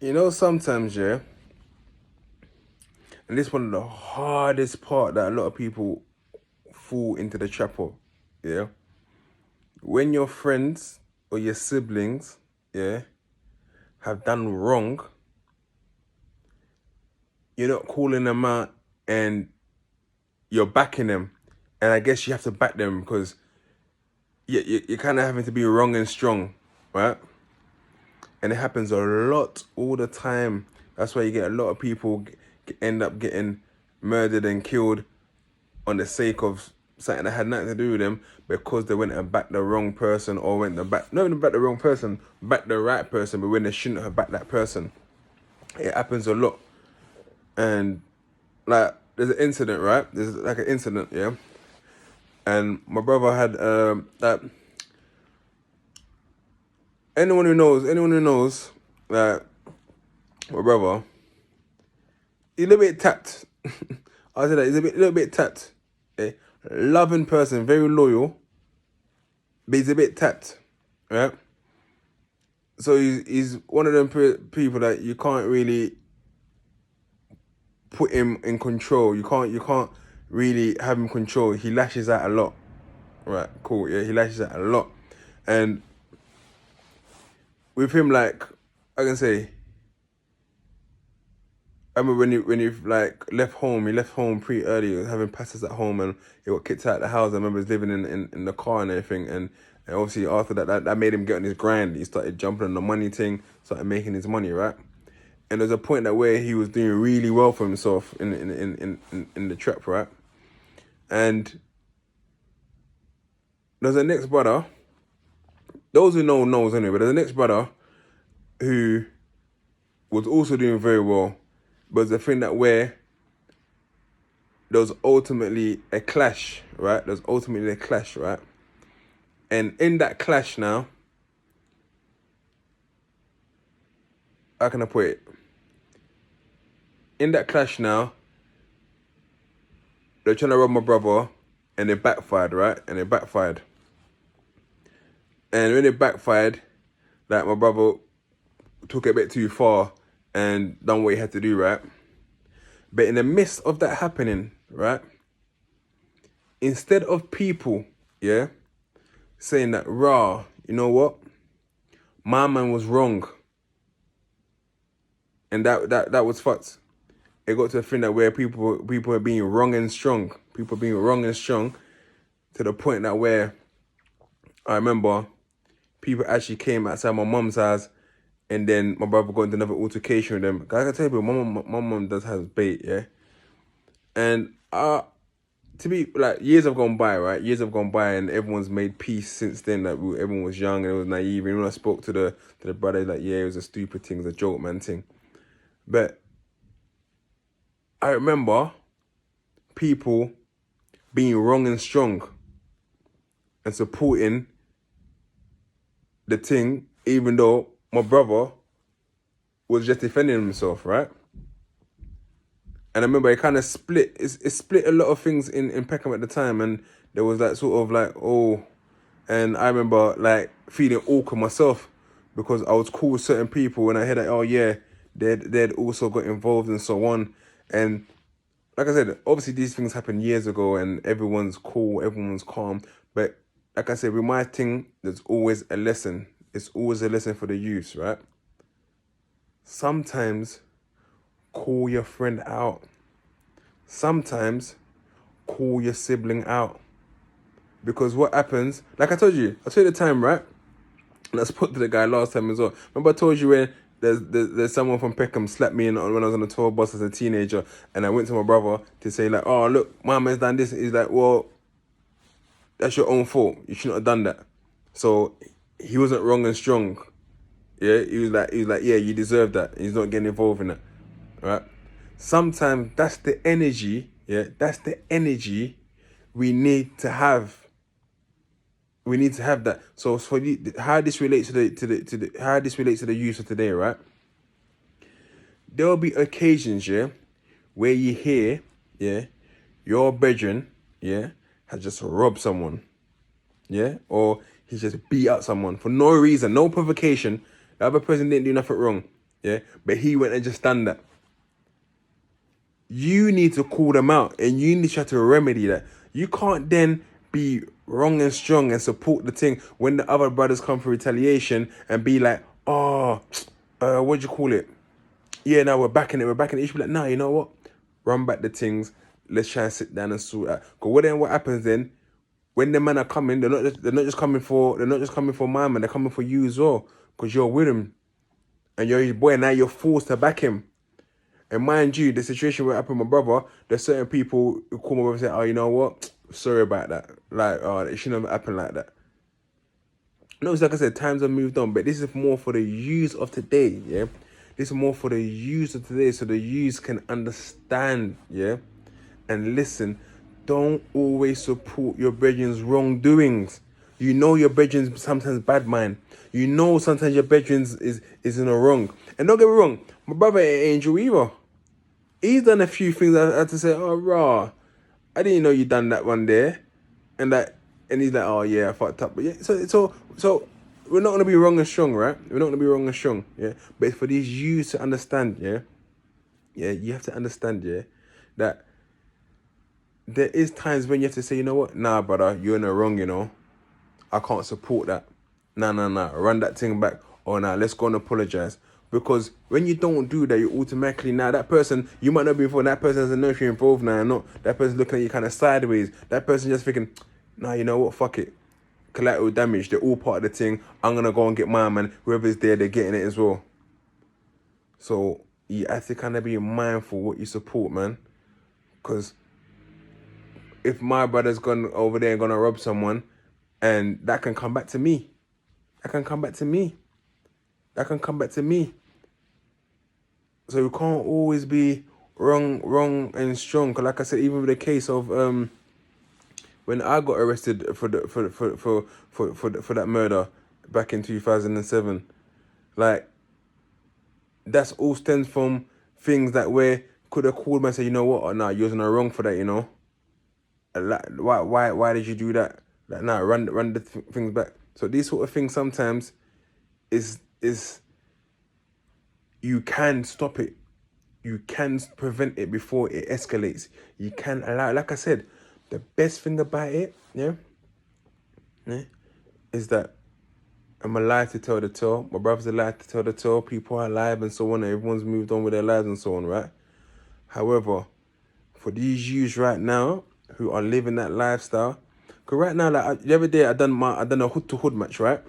You know, sometimes, yeah, and this is one of the hardest part that a lot of people fall into the trap of, yeah. When your friends or your siblings, yeah, have done wrong, you're not calling them out and you're backing them. And I guess you have to back them because you're kind of having to be wrong and strong, right? And it happens a lot all the time. That's why you get a lot of people end up getting murdered and killed on the sake of something that had nothing to do with them because they went and backed the wrong person or went and back not even back the wrong person, back the right person, but when they shouldn't have backed that person. It happens a lot. And like there's an incident, right? There's like an incident, yeah. And my brother had that anyone who knows that my brother, he's a little bit tapped. I said that he's little bit tapped. A loving person, very loyal, but he's a bit tapped, right? So he's one of them people that you can't really put him in control. You can't really have him control. He lashes out a lot. Right, cool. Yeah, he lashes out a lot, and with him, like I can say, I remember when he like left home. He left home pretty early. He was having passes at home, and he got kicked out of the house. I remember he was living in the car and everything, and obviously after that made him get on his grind. He started jumping on the money thing, started making his money, right? And there's a point that where he was doing really well for himself in the trap, right? And there's a next brother. Those who know knows anyway. But there's a next brother who was also doing very well. But the thing that where there was ultimately a clash, right? There's ultimately a clash, right? And in that clash now, how can I put it? In that clash now, they're trying to rob my brother, and it backfired, right? And it backfired. And when it backfired, like my brother took it a bit too far and done what he had to do, right? But in the midst of that happening, right? Instead of people, yeah, saying that, rah, you know what? My man was wrong. And that was fucked. It got to a thing that where people are being wrong and strong. People being wrong and strong to the point that where I remember people actually came outside my mum's house and then my brother got into another altercation with them. I can tell you, my mum does have bait, yeah? And to be like years have gone by, right? Years have gone by, and everyone's made peace since then. Like everyone was young and it was naive. And when I spoke to the brother, like, yeah, it was a stupid thing, it was a joke, man, thing. But I remember people being wrong and strong and supporting the thing, even though my brother was just defending himself, right? And I remember it kind of split. It split a lot of things in Peckham at the time, and there was that sort of like, oh, and I remember like feeling awkward myself because I was cool with certain people, and I heard that, oh yeah, they'd also got involved and so on. And like I said, obviously these things happened years ago, and everyone's cool, everyone's calm. But like I said, with my thing, there's always a lesson. It's always a lesson for the youths, right? Sometimes call your friend out. Sometimes call your sibling out. Because what happens, like I told you the time, right? And I spoke to the guy last time as well. Remember I told you when there's someone from Peckham slapped me when I was on the tour bus as a teenager, and I went to my brother to say like, oh look, my man's done this. He's like, well, that's your own fault. You shouldn't have done that. So he wasn't wrong and strong. Yeah, he was like, yeah, you deserve that. He's not getting involved in that, right? Sometimes that's the energy. Yeah, that's the energy we need to have. We need to have that. So for how this relates to the how this relates to the youth of today, right? There will be occasions, yeah, where you hear, yeah, your brethren, yeah, has just robbed someone, yeah, or he's just beat up someone for no reason, no provocation. The other person didn't do nothing wrong. Yeah, but he went and just done that. You need to call them out and you need to try to remedy that. You can't then be wrong and strong and support the thing when the other brothers come for retaliation and be like, oh, what do you call it? Yeah, now we're backing it, we're backing it. You should be like, nah, you know what? Run back the things. Let's try and sit down and sort it out. Because what happens then? When the men are coming, they're not just coming for my man. They're coming for you as well. Because you're with him and you're his boy. Now you're forced to back him. And mind you, the situation where happened with my brother, there's certain people who call my brother and say, oh, you know what? Sorry about that. Like, oh, it shouldn't have happened like that. No, it's like I said, times have moved on, but this is more for the youth of today, yeah? This is more for the youth of today so the youth can understand, yeah? And listen, don't always support your brethren's wrongdoings. You know your brethren's sometimes bad mind. You know sometimes your brethren's is in a wrong. And don't get me wrong, my brother ain't angel either. He's done a few things I had to say, oh, raw, I didn't know you done that one there. And he's like, oh yeah, I fucked up. But yeah, so we're not gonna be wrong and strong, right? We're not gonna be wrong and strong, yeah. But for these youths to understand, yeah, you have to understand, yeah, that there is times when you have to say, you know what, nah, brother, you're in the wrong, you know. I can't support that. Nah, run that thing back. Or nah, let's go and apologize. Because when you don't do that, you automatically, now that person, you might not be involved, that person doesn't know if you're involved now or not. That person looking at you kind of sideways. That person just thinking, nah, you know what, fuck it. Collateral damage, they're all part of the thing. I'm going to go and get my man. Whoever's there, they're getting it as well. So you have to kind of be mindful what you support, man. Because if my brother's gone over there and going to rob someone, and that can come back to me. That can come back to me. That can come back to me. So we can't always be wrong and strong. Cause like I said, even with the case of when I got arrested for that murder back in 2007, like that's all stems from things that where could have called me and said, you know what, or nah, you wasn't wrong for that, you know. Like, why did you do that? Like, nah, run the things back. So these sort of things sometimes is you can stop it. You can prevent it before it escalates. You can allow, like I said, the best thing about it, yeah, is that I'm alive to tell the tale. My brother's alive to tell the tale. People are alive and so on. And everyone's moved on with their lives and so on, right? However, for these youths right now who are living that lifestyle, because right now, like the other day, I done a hood to hood match, right?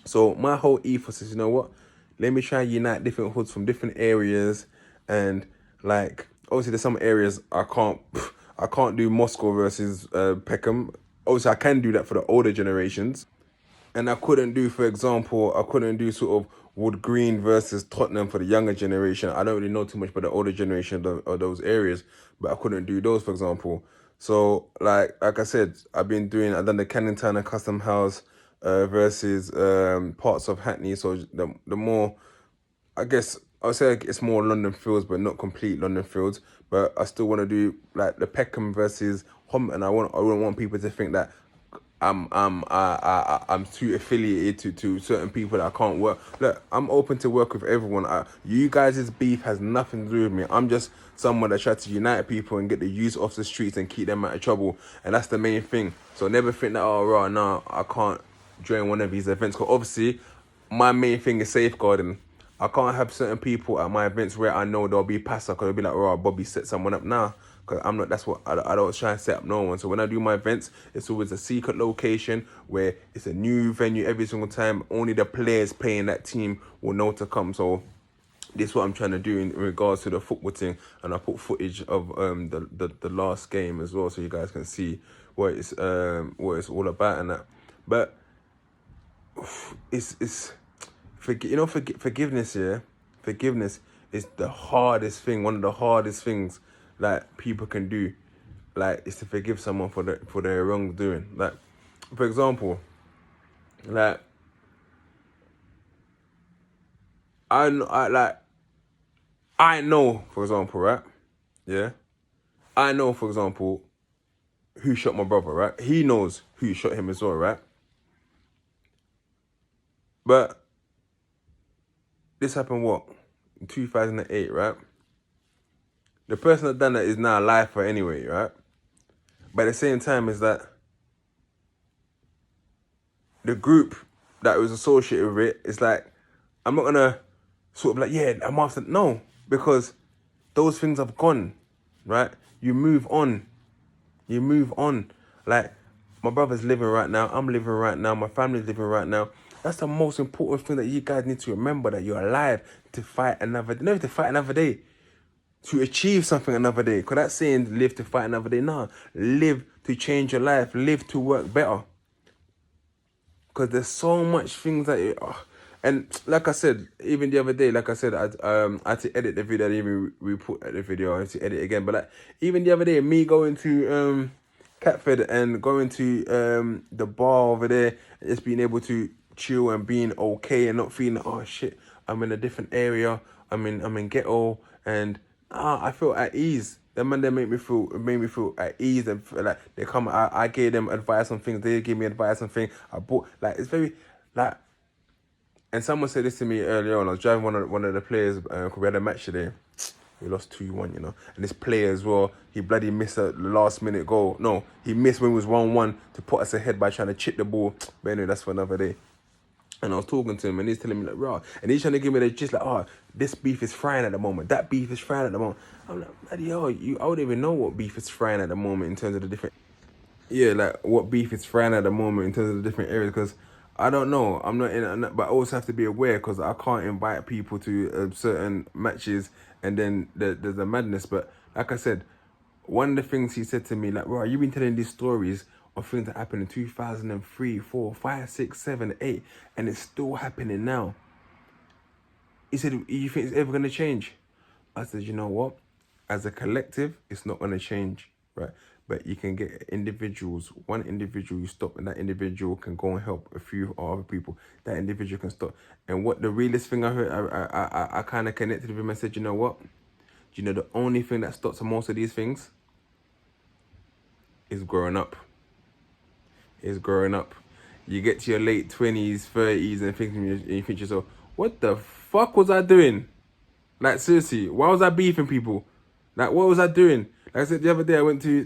So my whole ethos is, you know what? Let me try and unite different hoods from different areas, and like obviously there's some areas I can't do Moscow versus Peckham. Obviously I can do that for the older generations, and I couldn't do, for example, sort of Wood Green versus Tottenham for the younger generation. I don't really know too much about the older generation of those areas, but I couldn't do those, for example. So, like I said, I've done the Canning Town and Custom House versus parts of Hackney. So the more, I guess, I'll say it's more London Fields, but not complete London Fields. But I still want to do like the Peckham versus Hompton. I wouldn't want people to think that I'm too affiliated to certain people that I can't work. Look, I'm open to work with everyone. You guys' beef has nothing to do with me. I'm just someone that tries to unite people and get the youth off the streets and keep them out of trouble. And that's the main thing. So never think that, oh, right, no, I can't join one of these events. Because obviously, my main thing is safeguarding. I can't have certain people at my events where I know they'll be passer because they'll be like, oh, Bobby set someone up now. Because I'm not, that's what, I don't try and set up no one. So when I do my events, it's always a secret location where it's a new venue every single time. Only the players playing that team will know to come. So this is what I'm trying to do in regards to the football thing. And I put footage of the last game as well so you guys can see what it's all about and that. But it's forgiveness, yeah? Forgiveness is the hardest thing, one of the hardest things like people can do. Like, is to forgive someone for their wrongdoing. Like, for example, like I know, for example, right? Yeah? I know, for example, who shot my brother, right? He knows who shot him as well, right? But this happened what? in 2008, right? The person that done that is now a lifer anyway, right? But at the same time, is that the group that was associated with it is like, I'm not gonna sort of like, yeah, I'm after, no, because those things have gone, right? You move on. You move on. Like, my brother's living right now. I'm living right now. My family's living right now. That's the most important thing that you guys need to remember, that you're alive to fight another day. Never to fight another day. To achieve something another day. Because that saying, live to fight another day. Nah. Live to change your life. Live to work better. Because there's so much things that and like I said, even the other day, like I said, I had to edit the video. I didn't even re-put the video. I had to edit again. But like, even the other day, me going to Catford and going to the bar over there, and just being able to chill and being okay and not feeling, oh shit, I'm in a different area. I'm in ghetto, and I feel at ease. Them man, they made me feel at ease, and like they come. I gave them advice on things. They gave me advice on things. I bought, like, it's very like. And someone said this to me earlier on. I was driving one of the players. We had a match today. We lost 2-1, you know. And this player as well, he bloody missed a last minute goal. No, he missed when it was 1-1 to put us ahead by trying to chip the ball. But anyway, that's for another day. And I was talking to him, and he's telling me, like, raw. And he's trying to give me the gist, like, oh, this beef is frying at the moment. That beef is frying at the moment. I'm like, bloody hell, I don't even know what beef is frying at the moment in terms of the different... Yeah, like, what beef is frying at the moment in terms of the different areas, because I don't know. I'm not in it, but I also have to be aware, because I can't invite people to certain matches, and then there's a madness. But like I said, one of the things he said to me, like, bro, you've been telling these stories of things that happened in 2003, 4, 5, 6, 7, 8, and it's still happening now. He said, you think it's ever going to change? I said, you know what? As a collective, it's not going to change, right? But you can get individuals, one individual you stop, and that individual can go and help a few other people. That individual can stop. And what the realest thing I heard, I kind of connected with him and said, you know what? You know, the only thing that stops most of these things is growing up. Is growing up. You get to your late 20s, 30s, and you think to yourself, what the fuck was I doing? Like, seriously, why was I beefing people? Like, what was I doing? Like I said the other day, I went to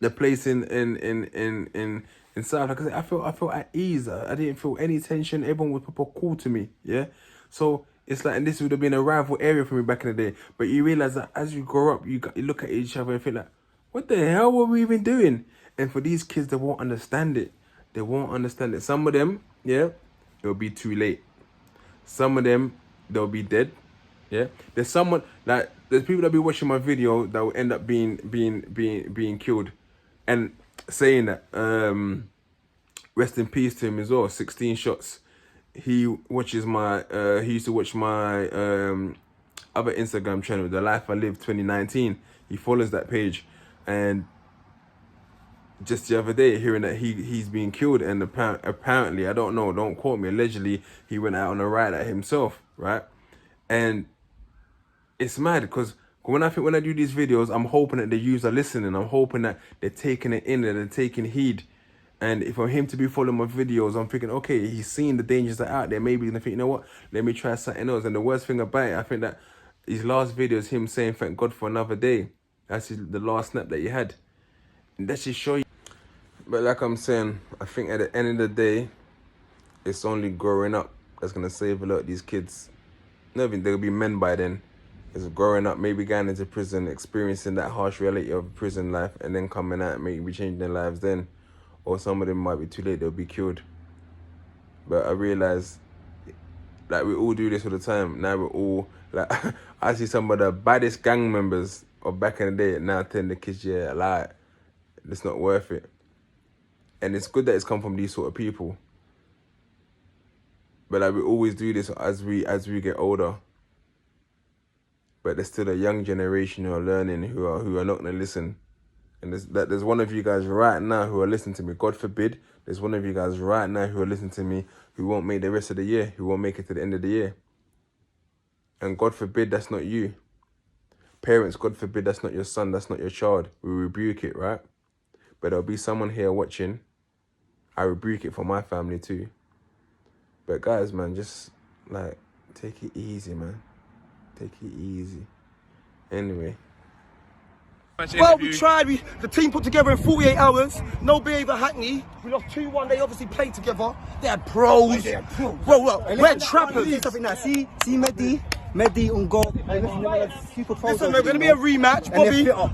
the place in South. Like I said, I felt at ease. I didn't feel any tension. Everyone was proper cool to me. Yeah. So it's like, and this would have been a rival area for me back in the day. But you realize that as you grow up, you look at each other and feel like, what the hell were we even doing? And for these kids, they won't understand it. They won't understand it. Some of them, yeah, it'll be too late. Some of them, they'll be dead. Yeah. There's someone, like, there's people that be watching my video that will end up being killed. And saying that, rest in peace to him as well. 16 shots. He watches my he used to watch my other Instagram channel, The Life I Lived 2019. He follows that page, and just the other day, hearing that he's being killed, and apparently, I don't know, don't quote me, allegedly he went out on a ride at himself, right? And it's mad, because when I do these videos, I'm hoping that the youths are listening. I'm hoping that they're taking it in and they're taking heed. And if for him to be following my videos, I'm thinking, okay, he's seeing the dangers that are out there. Maybe he's gonna think, you know what, let me try something else. And the worst thing about it, I think that his last video is him saying, thank God for another day. That's the last snap that he had. And that should show you. But like I'm saying, I think at the end of the day, it's only growing up that's gonna save a lot of these kids. Never, they'll be men by then. It's growing up, maybe going into prison, experiencing that harsh reality of prison life, and then coming out, maybe changing their lives then. Or some of them might be too late, they'll be killed. But I realize, like, we all do this all the time. Now we're all, like, I see some of the baddest gang members of back in the day now telling the kids, yeah, like, it's not worth it. And it's good that it's come from these sort of people. But like, we always do this as we get older. But there's still a young generation who are learning, who are not gonna listen. And there's one of you guys right now who are listening to me. God forbid, there's one of you guys right now who are listening to me who won't make the rest of the year, who won't make it to the end of the year. And God forbid, that's not you. Parents, God forbid, that's not your son, that's not your child. We rebuke it, right? But there'll be someone here watching. I rebuke it for my family too. But guys, man, just like, Take it easy, man. Take it easy. Anyway. Well, we tried. The team put together in 48 hours. No behaviour Hackney. We lost 2-1. They obviously played together. They had pros. Well, we're trappers. See, Mehdi on goal. Listen, there's going to be a rematch.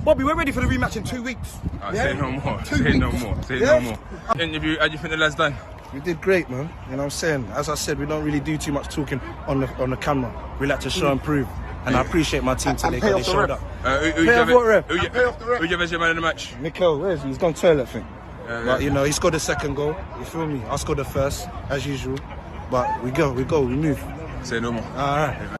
Bobby, we're ready for the rematch in 2 weeks. Say no more. Say no more. Interview, how do you think the lads done? We did great, man. You know what I'm saying? As I said, we don't really do too much talking on the camera. We like to show and prove. And I appreciate my team today because they showed up. Who you have as your man in the match? Mikel, where is he? He's gone toilet thing. But, you know, he scored the second goal. You feel me? I scored the first, as usual. But we move. Say no more. All right.